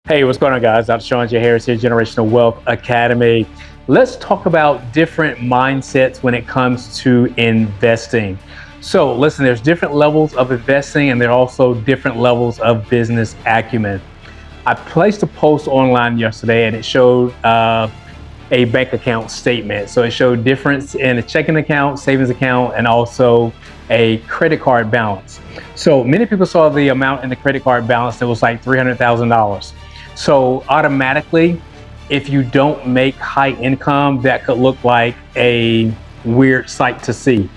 Hey, what's going on, guys? Dr. Sean J. Harris here, Generational Wealth Academy. Let's talk about different mindsets when it comes to investing. So listen, there's different levels of investing and there are also different levels of business acumen. I placed a post online yesterday and it showed a bank account statement. So it showed difference in a checking account, savings account, and also a credit card balance. So many people saw the amount in the credit card balance that was like $300,000. So automatically, if you don't make high income, that could look like a weird sight to see.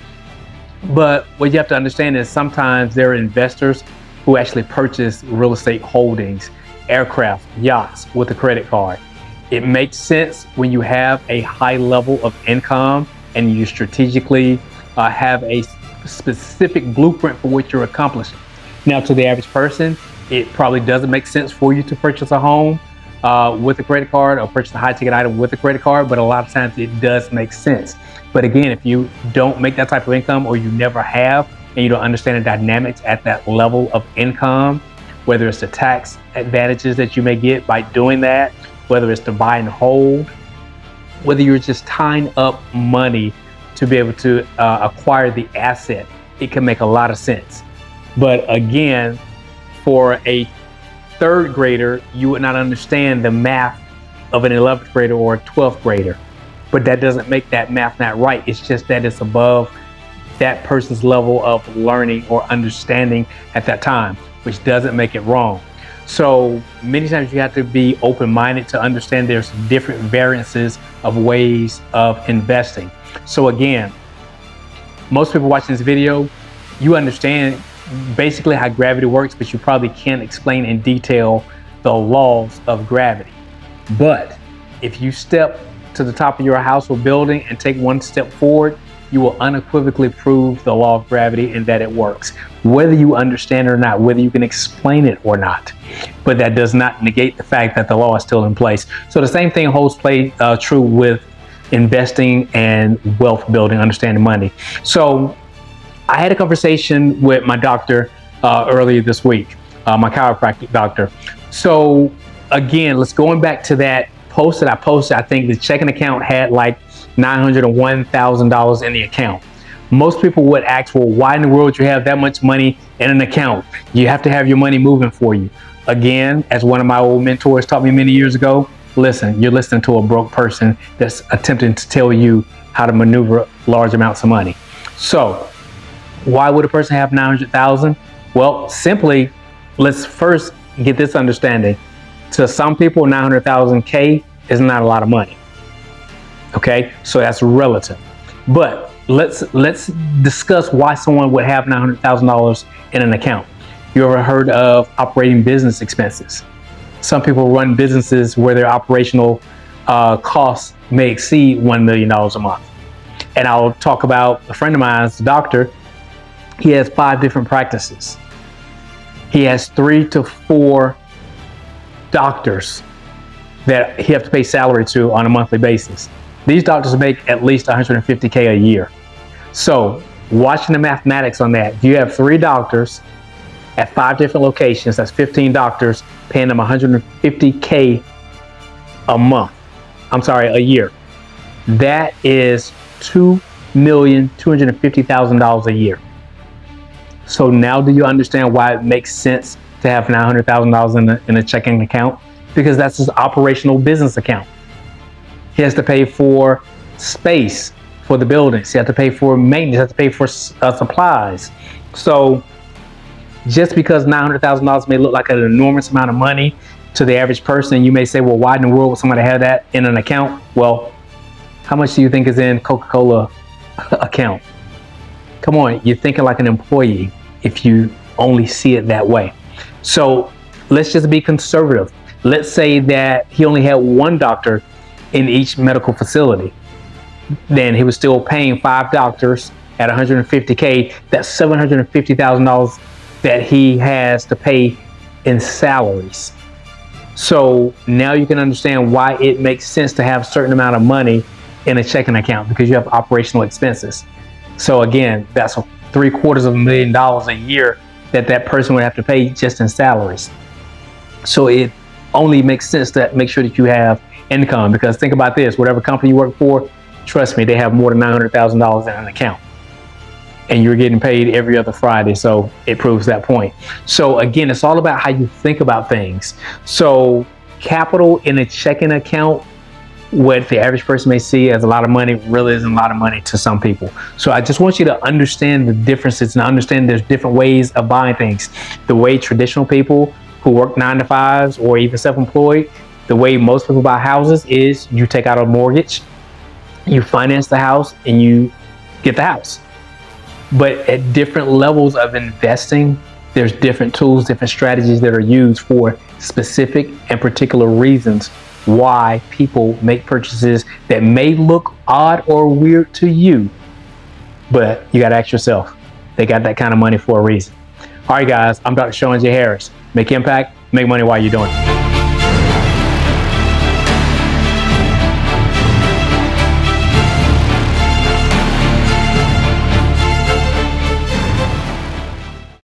But what you have to understand is sometimes there are investors who actually purchase real estate holdings, aircraft, yachts with a credit card. It makes sense when you have a high level of income and you strategically have a specific blueprint for what you're accomplishing. Now, to the average person, it probably doesn't make sense for you to purchase a home with a credit card or purchase a high ticket item with a credit card, but a lot of times it does make sense. But again, if you don't make that type of income or you never have and you don't understand the dynamics at that level of income, whether it's the tax advantages that you may get by doing that, whether it's to buy and hold, whether you're just tying up money to be able to acquire the asset, it can make a lot of sense. But again, for a third grader, you would not understand the math of an 11th grader or a 12th grader. But that doesn't make that math not right. It's just that it's above that person's level of learning or understanding at that time, which doesn't make it wrong. So many times you have to be open-minded to understand there's different variances of ways of investing. So again, most people watching this video, you understand basically how gravity works, but you probably can't explain in detail the laws of gravity. But if you step to the top of your house or building and take one step forward, you will unequivocally prove the law of gravity and that it works, whether you understand it or not, whether you can explain it or not. But that does not negate the fact that the law is still in place. So the same thing holds true with investing and wealth building, understanding money. So I had a conversation with my doctor earlier this week, my chiropractic doctor. So again, let's going back to that post that I posted. I think the checking account had like $901,000 in the account. Most people would ask, well, why in the world would you have that much money in an account? You have to have your money moving for you. Again, as one of my old mentors taught me many years ago, listen, you're listening to a broke person that's attempting to tell you how to maneuver large amounts of money. So why would a person have 900,000? Well, simply, let's first get this understanding. To some people, 900,000 K is not a lot of money. Okay, so that's relative. But let's discuss why someone would have $900,000 in an account. You ever heard of operating business expenses? Some people run businesses where their operational costs may exceed $1 million a month. And I'll talk about a friend of mine's doctor. He has 5 different practices. He has 3 to 4 doctors that he has to pay salary to on a monthly basis. These doctors make at least $150K a year. So watching the mathematics on that, you have 3 doctors at 5 different locations, that's 15 doctors paying them $150K a year. That is $2,250,000 a year. So now do you understand why it makes sense to have $900,000 in a checking account? Because that's his operational business account. He has to pay for space for the buildings. He has to pay for maintenance. He has to pay for supplies. So just because $900,000 may look like an enormous amount of money to the average person, you may say, well, why in the world would somebody have that in an account? Well, how much do you think is in Coca-Cola account? Come on, you're thinking like an employee if you only see it that way. So let's just be conservative. Let's say that he only had 1 doctor in each medical facility. Then he was still paying 5 doctors at $150K. That's $750,000 that he has to pay in salaries. So now you can understand why it makes sense to have a certain amount of money in a checking account, because you have operational expenses. So again, that's $750,000 a year that person would have to pay just in salaries. So it only makes sense to make sure that you have income. Because think about this, whatever company you work for, trust me, they have more than $900,000 in an account. And you're getting paid every other Friday. So it proves that point. So again, it's all about how you think about things. So capital in a checking account, what the average person may see as a lot of money, really isn't a lot of money to some people. So I just want you to understand the differences and understand there's different ways of buying things. The way traditional people who work 9-to-5s or even self-employed, the way most people buy houses is you take out a mortgage, you finance the house, and you get the house. But at different levels of investing, there's different tools, different strategies that are used for specific and particular reasons why people make purchases that may look odd or weird to you, but you got to ask yourself, they got that kind of money for a reason. All right, guys, I'm Dr. Sean J. Harris. Make impact, make money while you're doing it.